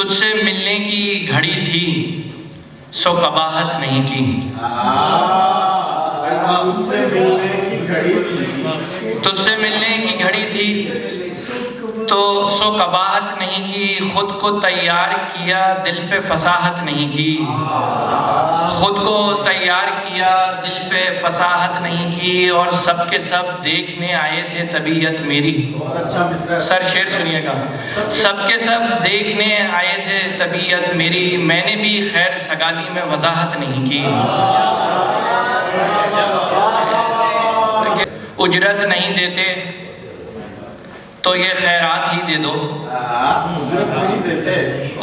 تجھ سے ملنے کی گھڑی تھی سو قباحت نہیں کی، تجھ سے ملنے کی گھڑی تھی تو سو قباحت نہیں کی، خود کو تیار کیا دل پہ فصاحت نہیں کی، خود کو تیار کیا دل پہ فصاحت نہیں کی، اور سب کے سب دیکھنے آئے تھے طبیعت میری۔ سر شعر سنیے گا، سب کے سب دیکھنے آئے تھے طبیعت میری، میں نے بھی خیر سگالی میں وضاحت نہیں کی۔ اجرت نہیں دیتے تو یہ خیرات ہی دے دو،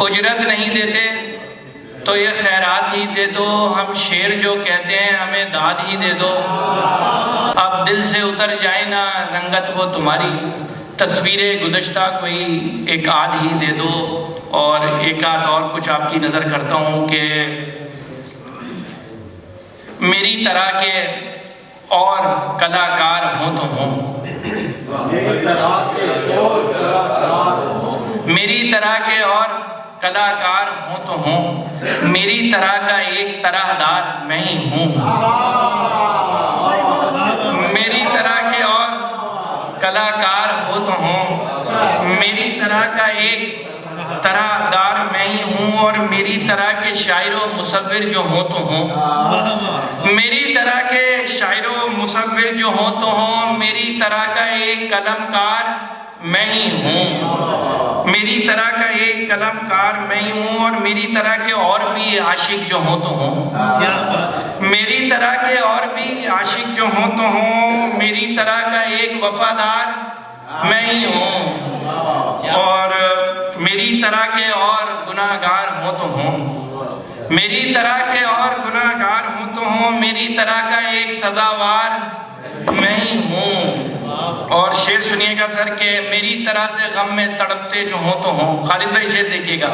اجرت نہیں دیتے تو یہ خیرات ہی دے دو، ہم شعر جو کہتے ہیں ہمیں داد ہی دے دو، اب دل سے اتر جائے نا رنگت وہ تمہاری، تصویر گزشتہ کوئی ایک آدھ ہی دے دو۔ اور ایک آدھ اور کچھ آپ کی نظر کرتا ہوں کہ میری طرح کے اور کلاکار ہوں تو ہوں، میری طرح کے اور کلاکار ہوں تو ہوں، میری طرح کا ایک طرح دار میں ہی ہوں، میری طرح کے اور کلاکار ہو تو ہوں، میری طرح کا ایک طرح دار میں ہی ہوں، اور میری طرح کے شاعر و مصور جو ہوں تو ہوں، میری طرح کے شاعر و مصور جو ہوں تو ہوں، میری طرح کا ایک قلم کار میں ہی ہوں، میری طرح کا ایک قلم کار میں ہی ہوں، اور میری طرح کے اور بھی عاشق جو ہوں تو ہوں، میری طرح کے اور بھی عاشق جو ہوں تو ہوں، میری طرح کا ایک وفادار میں ہی ہوں، اور میری طرح کے اور گناہگار ہوں تو ہوں، میری طرح کے اور گناہگار ہوں تو ہوں، میری طرح کا ایک سزاوار میں ہی ہوں۔ اور شعر سنیے گا سر کہ میری طرح سے غم میں تڑپتے جو ہوں تو ہوں، خالد بھائی شعر دیکھیے گا،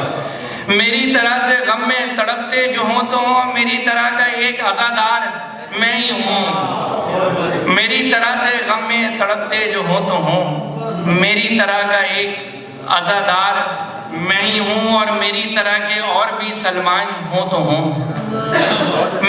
میری طرح سے غم میں تڑپتے جو ہوں تو ہوں، میری طرح کا ایک عزادار میں ہی ہوں، میری طرح سے غم میں تڑپتے جو ہوں تو ہوں، میری طرح کا ایک عزادار میں ہی ہوں، اور میری طرح کے اور بھی سلمان ہوں تو ہوں،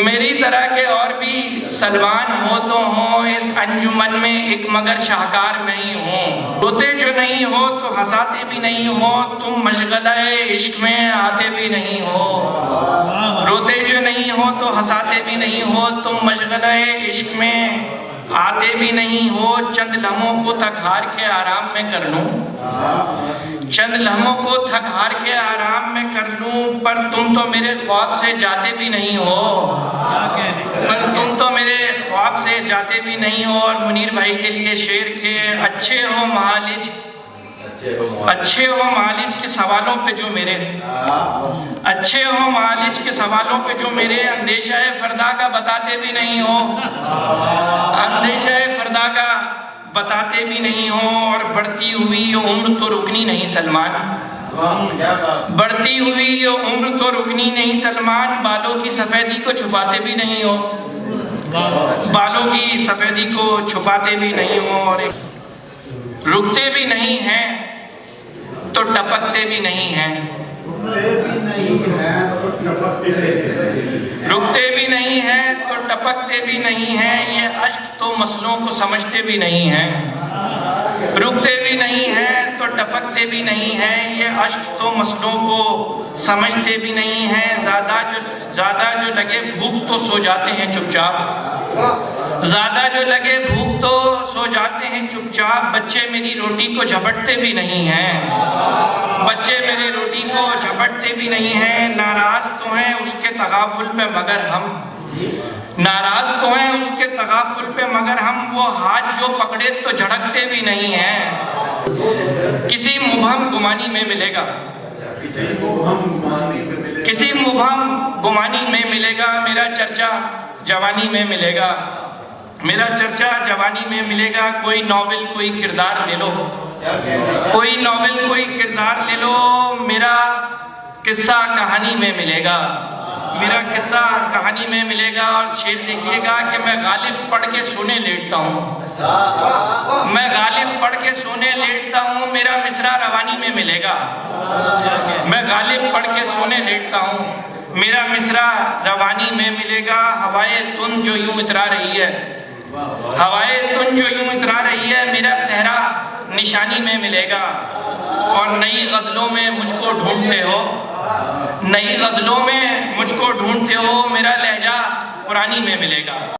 میری طرح کے اور بھی سلمان ہو تو ہوں، اس انجمن میں ایک مگر شاہکار میں ہی ہوں، روتے جو نہیں ہو تو ہنساتے بھی نہیں ہو، تم مشغلہ عشق میں آتے بھی نہیں ہو، روتے جو نہیں ہو تو ہنساتے بھی نہیں ہو، تم مشغلہ عشق میں آتے بھی نہیں ہو، چند لمحوں کو تھک ہار کے آرام میں کر لوں، چند لمحوں کو تھک ہار کے آرام میں کر لوں، پر تم تو میرے خواب سے جاتے بھی نہیں ہو، پر تم تو میرے خواب سے جاتے بھی نہیں ہو۔ اور منیر بھائی کے لیے شعر کے اچھے ہو معالج، اچھے ہو معالج کے سوالوں پہ جو میرے، اچھے ہو معالج کے سوالوں پہ جو میرے، اندیشہ فردا کا بتاتے بھی نہیں ہو، اندیشہ فردا کا بتاتے بھی نہیں ہو، اور بڑھتی ہوئی یہ عمر تو رکنی نہیں سلمان، بڑھتی ہوئی یہ عمر تو رکنی نہیں سلمان، بالوں کی سفیدی کو چھپاتے بھی نہیں ہو، بالوں کی سفیدی کو چھپاتے بھی نہیں ہو، اور رکتے بھی نہیں ہیں تو ٹپکتے بھی نہیں ہیں، رکتے بھی نہیں ہیں تو ٹپکتے بھی نہیں ہیں، یہ اشک تو مسلوں کو سمجھتے بھی نہیں ہیں، رکتے بھی نہیں ہیں تو ٹپکتے بھی نہیں ہیں، یہ اشک تو مسلوں کو سمجھتے بھی نہیں ہیں، زیادہ جو لگے بھوک تو سو جاتے ہیں چپ چاپ، زیادہ جو لگے بھوک تو سو جاتے ہیں چپ چاپ، بچے میری روٹی کو جھپٹتے بھی نہیں ہیں، بچے میری روٹی کو جھپٹتے بھی نہیں ہیں، ناراض تو ہیں اس کے تغافل پہ مگر ہم، ناراض تو ہیں اس کے تغافل پہ مگر ہم، وہ ہاتھ جو پکڑے تو جھڑکتے بھی نہیں ہیں، کسی مبہم گمانی میں ملے گا، کسی مبہم گمانی میں ملے گا، میرا چرچا جوانی میں ملے گا، میرا چرچا جوانی میں ملے گا، کوئی ناول کوئی کردار لے لو، کوئی ناول کوئی کردار لے لو، میرا قصہ کہانی میں ملے گا، میرا قصہ کہانی میں ملے گا، اور شعر دیکھیے گا کہ میں غالب پڑھ کے سونے لیٹتا ہوں، میں غالب پڑھ کے سونے لیٹتا ہوں، میرا مصرع روانی میں ملے گا، میں غالب پڑھ کے سونے لیٹتا ہوں، میرا مصرع روانی میں ملے گا، ہوائے تن جو یوں اترا رہی ہے، ہوائے تن جو یوں اترا رہی ہے، میرا صحرا نشانی میں ملے گا، اور نئی غزلوں میں مجھ کو ڈھونڈتے ہو، نئی غزلوں میں مجھ کو ڈھونڈتے ہو، میرا لہجہ پرانی میں ملے گا۔